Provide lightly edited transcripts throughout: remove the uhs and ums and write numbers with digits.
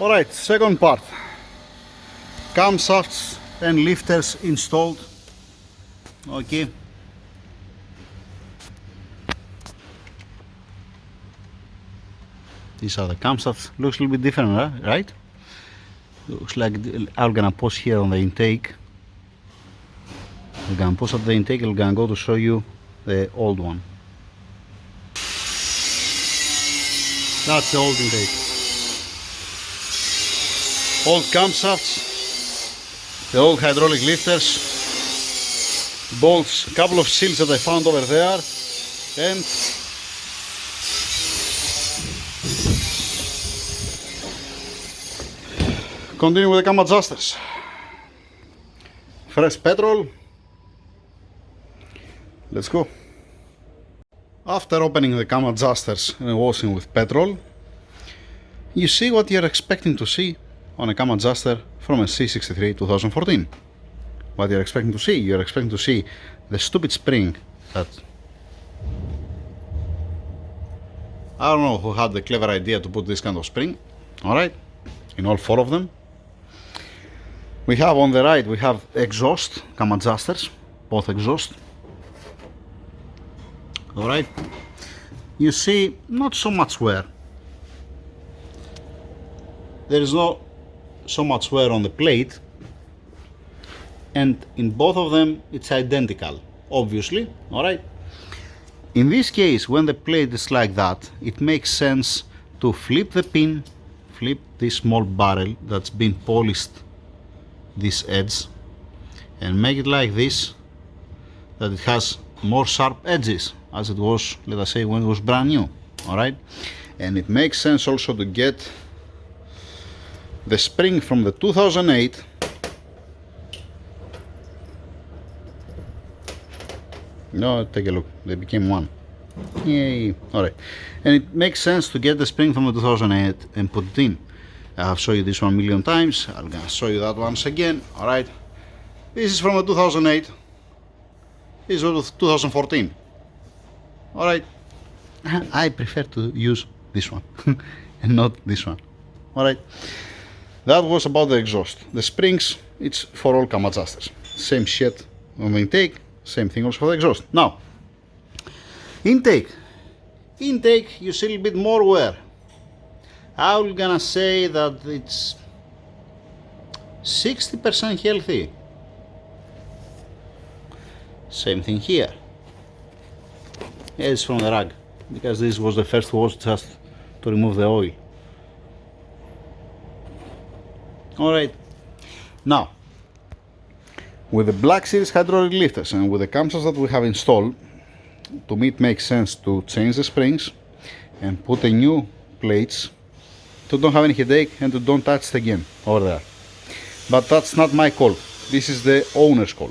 Alright, second part. Camshafts and lifters installed. Okay. These are the camshafts. Looks a little bit different, right? Looks like I'm gonna pause here on the intake. I'm gonna pause at the intake. I'm gonna go to show you the old one. That's the old intake. Old camshafts, the old hydraulic lifters, bolts, a couple of seals that I found over there, and continue with the cam adjusters. Fresh petrol. Let's go. After opening the cam adjusters and washing with petrol, you see what you're expecting to see on a cam adjuster from a C63 2014. What you're expecting to see? You're expecting to see the stupid spring that I don't know who had the clever idea to put this kind of spring. Alright, in all four of them. We have on the right, we have exhaust cam adjusters, both exhaust. Alright, you see not so much wear. There is not so much wear on the plate, and in both of them it's identical, obviously. Alright, in this case, when the plate is like that, it makes sense to flip the pin, flip this small barrel that's been polished this edge, and make it like this, that it has more sharp edges as it was, let us say, when it was brand new. Alright, and it makes sense also to get the spring from the 2008 no, take a look, they became one. Yay. Alright, and it makes sense to get the spring from the 2008 and put it in. I have shown you this 1,000,000 times. I'm gonna show you that once again. Alright, this is from the 2008, this is of 2014. Alright, I prefer to use this one and not this one. Alright, that was about the exhaust. The springs, it's for all cam adjusters. Same shit on the intake, same thing also for the exhaust. Now, intake, you see a little bit more wear. I'm gonna say that it's 60% healthy. Same thing here. It's from the rag, because this was the first wash just to remove the oil. Alright, now with the Black Series hydraulic lifters and with the camshafts that we have installed, to me it makes sense to change the springs and put the new plates to don't have any headache and to don't touch it again over there. But that's not my call, this is the owner's call.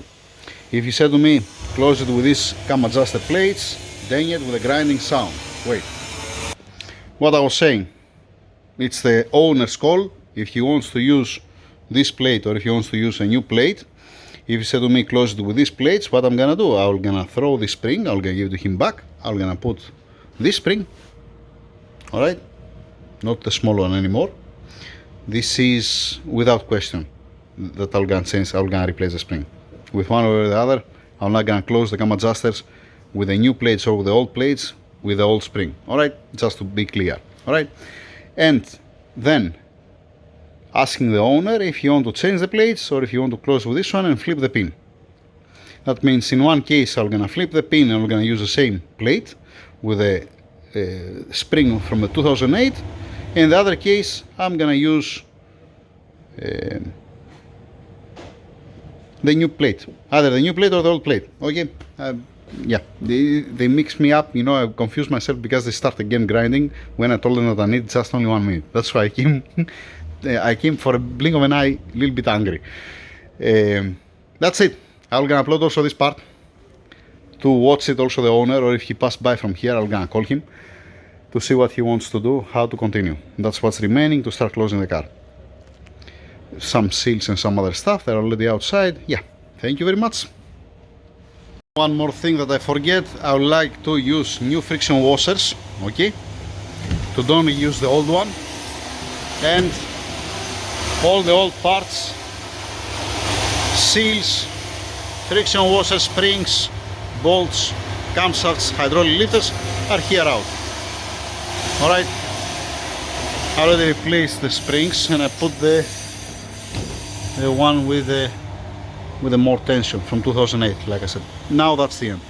If you said to me, close it with these cam adjuster plates, dang it, with a grinding sound. Wait, what I was saying, it's the owner's call. If he wants to use this plate or if he wants to use a new plate, if he said to me close it with these plates, what I'm gonna do, I'm gonna throw this spring, I'm gonna give it to him back, I'm gonna put this spring, alright, not the small one anymore. This is without question that I'm gonna change, I'm gonna replace the spring. With one or the other, I'm not gonna close the cam adjusters with the new plates or with the old plates with the old spring. Alright, just to be clear. Alright, and then asking the owner if you want to change the plates or if you want to close with this one and flip the pin. That means in one case I'm gonna flip the pin and I'm gonna use the same plate with a spring from the 2008. In the other case I'm gonna use the new plate, either the new plate or the old plate. Okay, yeah, they mix me up, you know, I confuse myself because they start again grinding when I told them that I need just only 1 minute. That's why I came for a blink of an eye, a little bit angry. That's it. I'm gonna upload also this part to watch it also the owner, or if he passed by from here, I'm gonna call him to see what he wants to do, how to continue. That's what's remaining to start closing the car. Some seals and some other stuff, they're already outside. Yeah, thank you very much. One more thing that I forget, I would like to use new friction washers, okay? To don't use the old one. And All the old parts, seals, friction washers, springs, bolts, camshafts, hydraulic lifters are here out. Alright, I already replaced the springs and I put the one with the more tension from 2008, like I said. Now that's the end.